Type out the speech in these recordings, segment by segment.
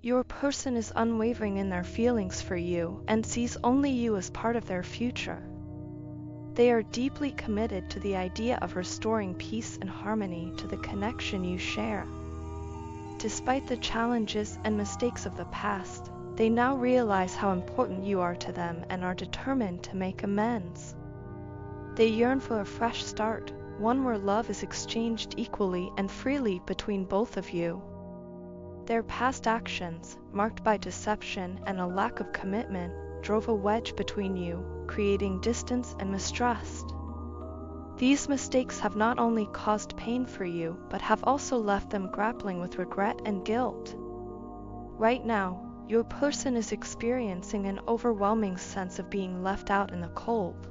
Your person is unwavering in their feelings for you and sees only you as part of their future. They are deeply committed to the idea of restoring peace and harmony to the connection you share. Despite the challenges and mistakes of the past, they now realize how important you are to them and are determined to make amends. They yearn for a fresh start, one where love is exchanged equally and freely between both of you. Their past actions, marked by deception and a lack of commitment, drove a wedge between you, creating distance and mistrust. These mistakes have not only caused pain for you, but have also left them grappling with regret and guilt. Right now, your person is experiencing an overwhelming sense of being left out in the cold.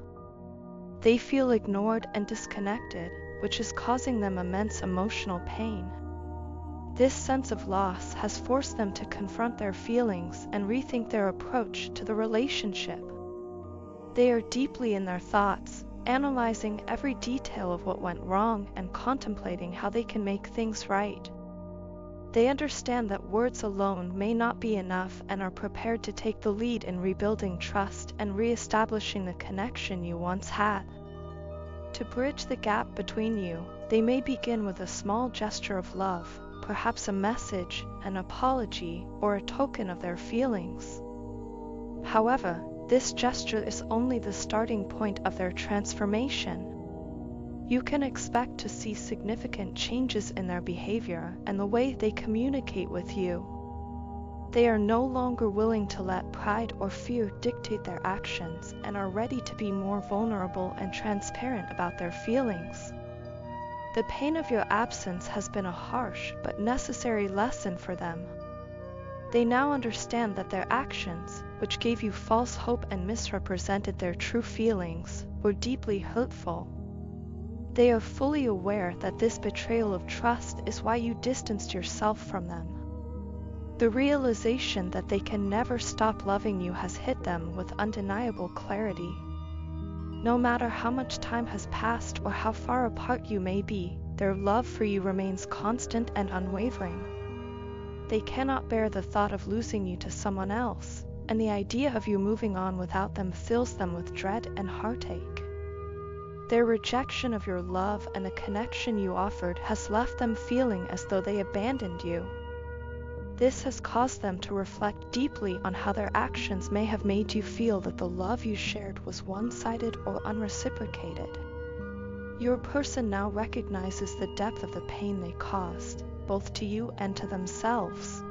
They feel ignored and disconnected, which is causing them immense emotional pain. This sense of loss has forced them to confront their feelings and rethink their approach to the relationship. They are deeply in their thoughts, analyzing every detail of what went wrong and contemplating how they can make things right. They understand that words alone may not be enough and are prepared to take the lead in rebuilding trust and re-establishing the connection you once had. To bridge the gap between you, they may begin with a small gesture of love, perhaps a message, an apology, or a token of their feelings. However, this gesture is only the starting point of their transformation. You can expect to see significant changes in their behavior and the way they communicate with you. They are no longer willing to let pride or fear dictate their actions and are ready to be more vulnerable and transparent about their feelings. The pain of your absence has been a harsh but necessary lesson for them. They now understand that their actions, which gave you false hope and misrepresented their true feelings, were deeply hurtful. They are fully aware that this betrayal of trust is why you distanced yourself from them. The realization that they can never stop loving you has hit them with undeniable clarity. No matter how much time has passed or how far apart you may be, their love for you remains constant and unwavering. They cannot bear the thought of losing you to someone else, and the idea of you moving on without them fills them with dread and heartache. Their rejection of your love and the connection you offered has left them feeling as though they abandoned you. This has caused them to reflect deeply on how their actions may have made you feel that the love you shared was one-sided or unreciprocated. Your person now recognizes the depth of the pain they caused, both to you and to themselves.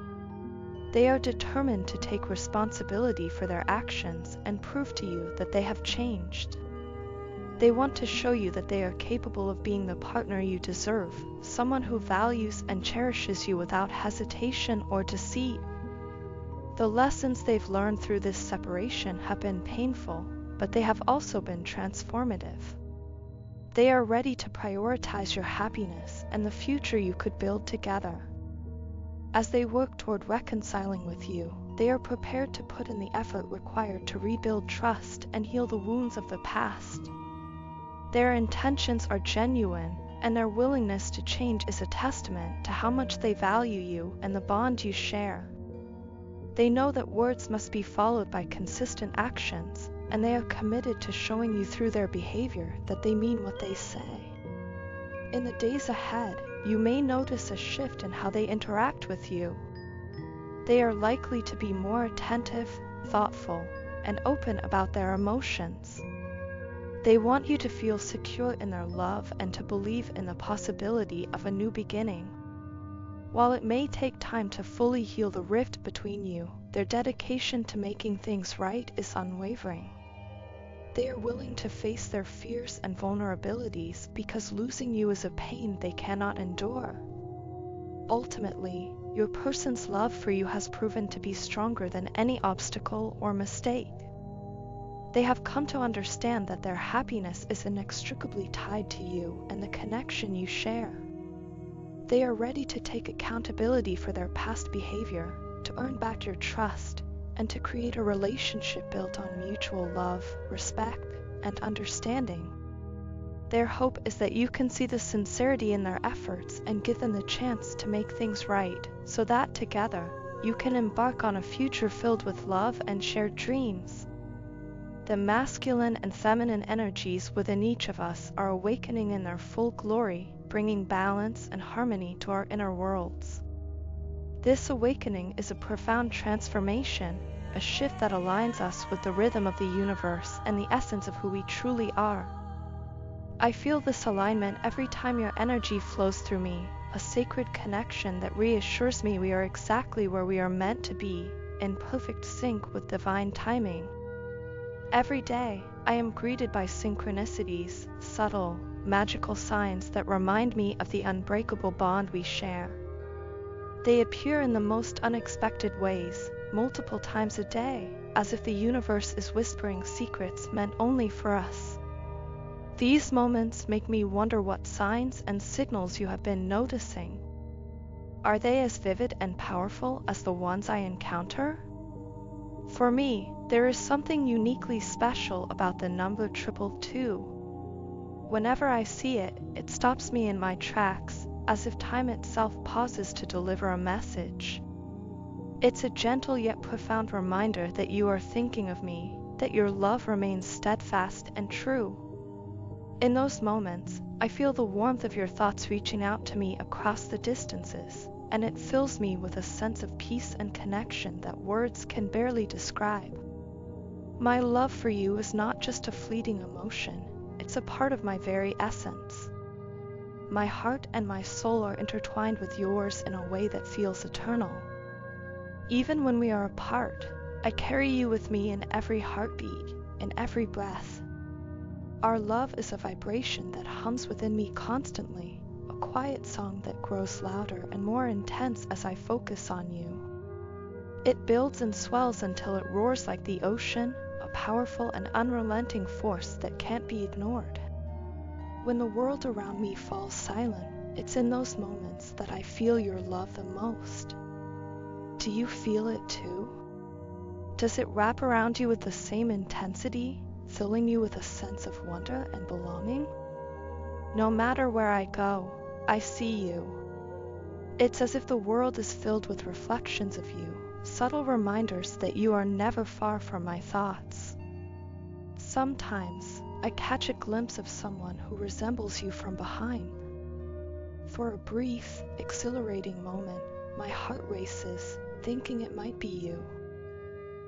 They are determined to take responsibility for their actions and prove to you that they have changed. They want to show you that they are capable of being the partner you deserve, someone who values and cherishes you without hesitation or deceit. The lessons they've learned through this separation have been painful, but they have also been transformative. They are ready to prioritize your happiness and the future you could build together. As they work toward reconciling with you, they are prepared to put in the effort required to rebuild trust and heal the wounds of the past. Their intentions are genuine, and their willingness to change is a testament to how much they value you and the bond you share. They know that words must be followed by consistent actions, and they are committed to showing you through their behavior that they mean what they say. In the days ahead, you may notice a shift in how they interact with you. They are likely to be more attentive, thoughtful, and open about their emotions. They want you to feel secure in their love and to believe in the possibility of a new beginning. While it may take time to fully heal the rift between you, their dedication to making things right is unwavering. They are willing to face their fears and vulnerabilities because losing you is a pain they cannot endure. Ultimately, your person's love for you has proven to be stronger than any obstacle or mistake. They have come to understand that their happiness is inextricably tied to you and the connection you share. They are ready to take accountability for their past behavior, to earn back your trust, and to create a relationship built on mutual love, respect, and understanding. Their hope is that you can see the sincerity in their efforts and give them the chance to make things right, so that together, you can embark on a future filled with love and shared dreams. The masculine and feminine energies within each of us are awakening in their full glory, bringing balance and harmony to our inner worlds. This awakening is a profound transformation, a shift that aligns us with the rhythm of the universe and the essence of who we truly are. I feel this alignment every time your energy flows through me, a sacred connection that reassures me we are exactly where we are meant to be, in perfect sync with divine timing. Every day, I am greeted by synchronicities, subtle, magical signs that remind me of the unbreakable bond we share. They appear in the most unexpected ways, multiple times a day, as if the universe is whispering secrets meant only for us. These moments make me wonder what signs and signals you have been noticing. Are they as vivid and powerful as the ones I encounter? For me, there is something uniquely special about the number 222. Whenever I see it, it stops me in my tracks, as if time itself pauses to deliver a message. It's a gentle yet profound reminder that you are thinking of me, that your love remains steadfast and true. In those moments, I feel the warmth of your thoughts reaching out to me across the distances, and it fills me with a sense of peace and connection that words can barely describe. My love for you is not just a fleeting emotion, it's a part of my very essence. My heart and my soul are intertwined with yours in a way that feels eternal. Even when we are apart, I carry you with me in every heartbeat, in every breath. Our love is a vibration that hums within me constantly, a quiet song that grows louder and more intense as I focus on you. It builds and swells until it roars like the ocean, a powerful and unrelenting force that can't be ignored. When the world around me falls silent, it's in those moments that I feel your love the most. Do you feel it too? Does it wrap around you with the same intensity, filling you with a sense of wonder and belonging? No matter where I go, I see you. It's as if the world is filled with reflections of you, subtle reminders that you are never far from my thoughts. Sometimes, I catch a glimpse of someone who resembles you from behind. For a brief, exhilarating moment, my heart races, thinking it might be you.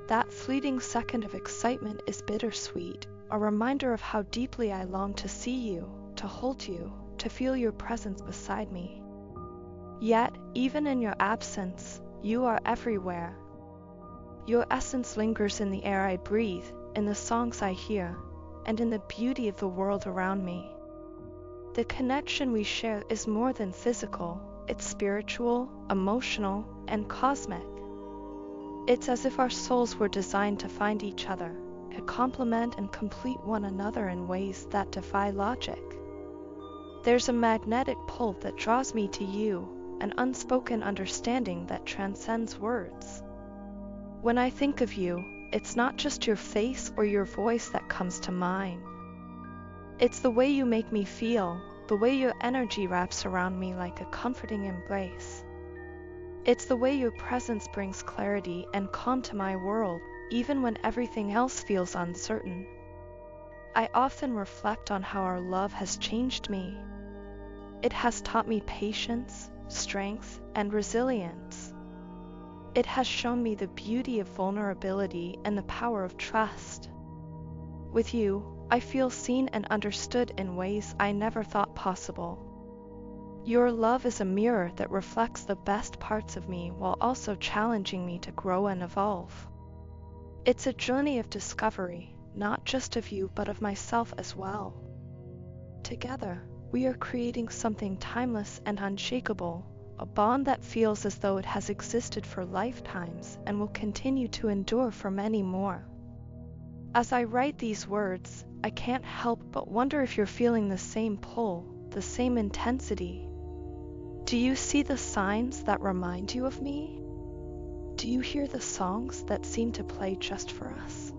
That fleeting second of excitement is bittersweet, a reminder of how deeply I long to see you, to hold you, to feel your presence beside me. Yet, even in your absence, you are everywhere. Your essence lingers in the air I breathe, in the songs I hear, and in the beauty of the world around me. The connection we share is more than physical, it's spiritual, emotional, and cosmic. It's as if our souls were designed to find each other, to complement and complete one another in ways that defy logic. There's a magnetic pull that draws me to you, an unspoken understanding that transcends words. When I think of you, it's not just your face or your voice that comes to mind. It's the way you make me feel, the way your energy wraps around me like a comforting embrace. It's the way your presence brings clarity and calm to my world, even when everything else feels uncertain. I often reflect on how our love has changed me. It has taught me patience, strength, and resilience. It has shown me the beauty of vulnerability and the power of trust. With you, I feel seen and understood in ways I never thought possible. Your love is a mirror that reflects the best parts of me while also challenging me to grow and evolve. It's a journey of discovery, not just of you but of myself as well. Together, we are creating something timeless and unshakable, a bond that feels as though it has existed for lifetimes and will continue to endure for many more. As I write these words, I can't help but wonder if you're feeling the same pull, the same intensity. Do you see the signs that remind you of me? Do you hear the songs that seem to play just for us?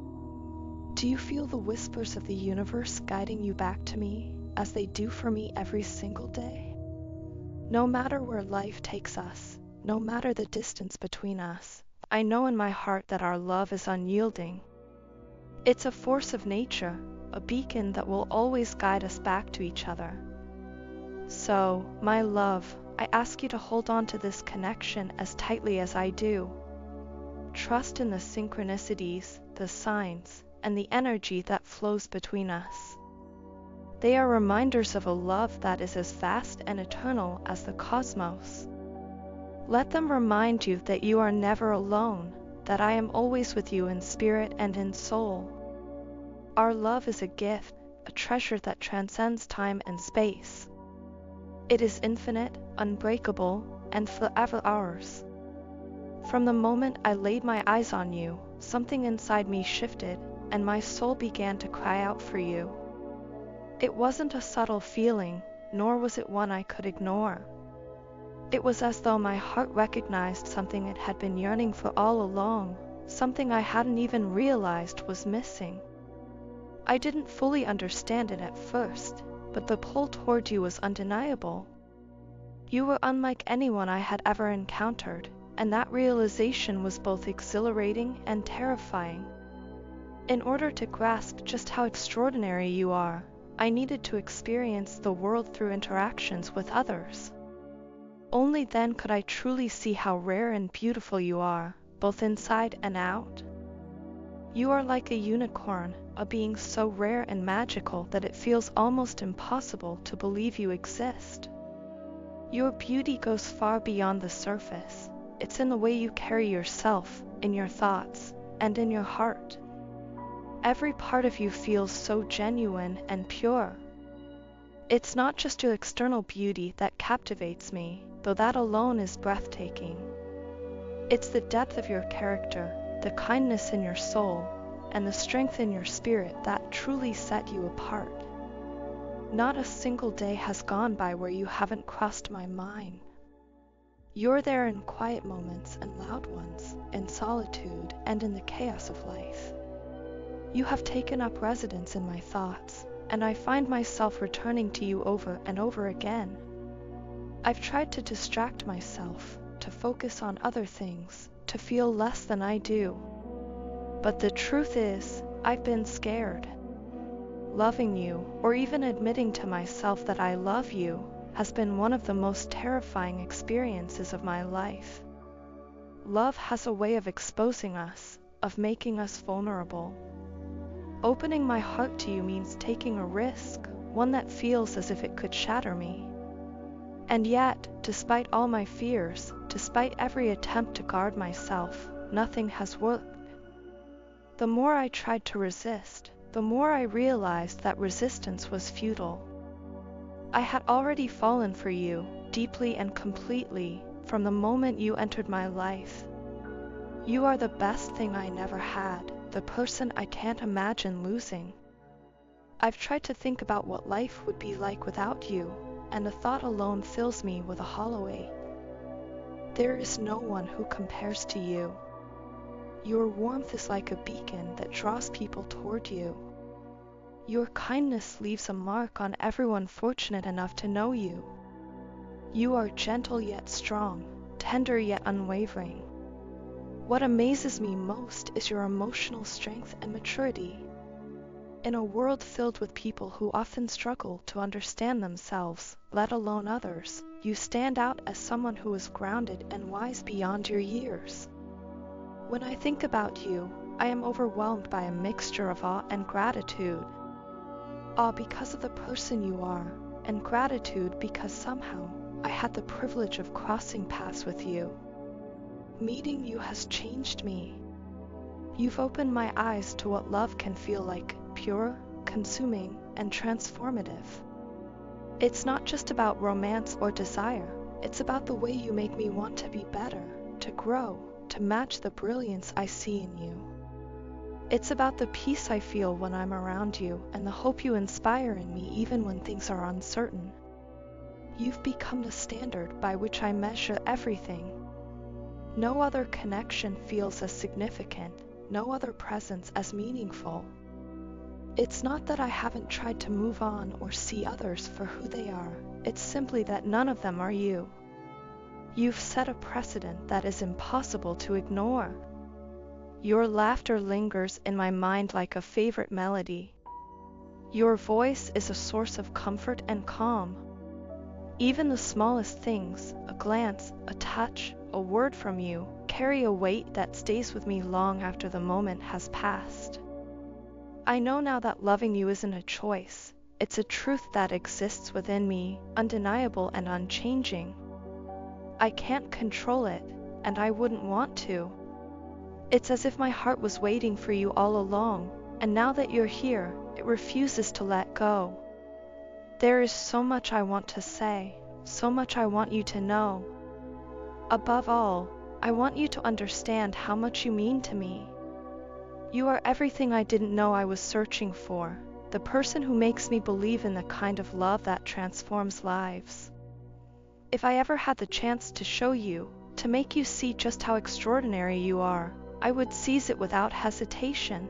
Do you feel the whispers of the universe guiding you back to me, as they do for me every single day? No matter where life takes us, no matter the distance between us. I know in my heart that our love is unyielding. It's a force of nature, a beacon that will always guide us back to each other. So, my love, I ask you to hold on to this connection as tightly as I do. Trust in the synchronicities, the signs, and the energy that flows between us. They are reminders of a love that is as vast and eternal as the cosmos. Let them remind you that you are never alone, that I am always with you in spirit and in soul. Our love is a gift, a treasure that transcends time and space. It is infinite, unbreakable, and forever ours. From the moment I laid my eyes on you, something inside me shifted, and my soul began to cry out for you. It wasn't a subtle feeling, nor was it one I could ignore. It was as though my heart recognized something it had been yearning for all along, something I hadn't even realized was missing. I didn't fully understand it at first, but the pull toward you was undeniable. You were unlike anyone I had ever encountered, and that realization was both exhilarating and terrifying. In order to grasp just how extraordinary you are, I needed to experience the world through interactions with others. Only then could I truly see how rare and beautiful you are, both inside and out. You are like a unicorn, a being so rare and magical that it feels almost impossible to believe you exist. Your beauty goes far beyond the surface. It's in the way you carry yourself, in your thoughts, and in your heart. Every part of you feels so genuine and pure. It's not just your external beauty that captivates me, though that alone is breathtaking. It's the depth of your character, the kindness in your soul, and the strength in your spirit that truly set you apart. Not a single day has gone by where you haven't crossed my mind. You're there in quiet moments and loud ones, in solitude and in the chaos of life. You have taken up residence in my thoughts, and I find myself returning to you over and over again. I've tried to distract myself, to focus on other things, to feel less than I do. But the truth is, I've been scared. Loving you, or even admitting to myself that I love you, has been one of the most terrifying experiences of my life. Love has a way of exposing us, of making us vulnerable. Opening my heart to you means taking a risk, one that feels as if it could shatter me. And yet, despite all my fears, despite every attempt to guard myself, nothing has worked. The more I tried to resist, the more I realized that resistance was futile. I had already fallen for you, deeply and completely, from the moment you entered my life. You are the best thing I never had, the person I can't imagine losing. I've tried to think about what life would be like without you, and the thought alone fills me with a hollow ache. There is no one who compares to you. Your warmth is like a beacon that draws people toward you. Your kindness leaves a mark on everyone fortunate enough to know you. You are gentle yet strong, tender yet unwavering. What amazes me most is your emotional strength and maturity. In a world filled with people who often struggle to understand themselves, let alone others, you stand out as someone who is grounded and wise beyond your years. When I think about you, I am overwhelmed by a mixture of awe and gratitude. Awe because of the person you are, and gratitude because somehow I had the privilege of crossing paths with you. Meeting you has changed me. You've opened my eyes to what love can feel like, pure, consuming, and transformative. It's not just about romance or desire, it's about the way you make me want to be better, to grow, to match the brilliance I see in you. It's about the peace I feel when I'm around you and the hope you inspire in me even when things are uncertain. You've become the standard by which I measure everything. No other connection feels as significant, no other presence as meaningful. It's not that I haven't tried to move on or see others for who they are, it's simply that none of them are you. You've set a precedent that is impossible to ignore. Your laughter lingers in my mind like a favorite melody. Your voice is a source of comfort and calm. Even the smallest things, a glance, a touch, a word from you, carry a weight that stays with me long after the moment has passed. I know now that loving you isn't a choice. It's a truth that exists within me, undeniable and unchanging. I can't control it, and I wouldn't want to. It's as if my heart was waiting for you all along, and now that you're here, it refuses to let go. There is so much I want to say, so much I want you to know. Above all, I want you to understand how much you mean to me. You are everything I didn't know I was searching for, the person who makes me believe in the kind of love that transforms lives. If I ever had the chance to show you, to make you see just how extraordinary you are, I would seize it without hesitation.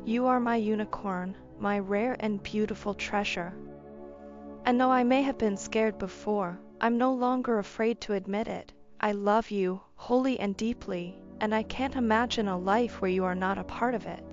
You are my unicorn, my rare and beautiful treasure. And though I may have been scared before, I'm no longer afraid to admit it. I love you, wholly and deeply, and I can't imagine a life where you are not a part of it.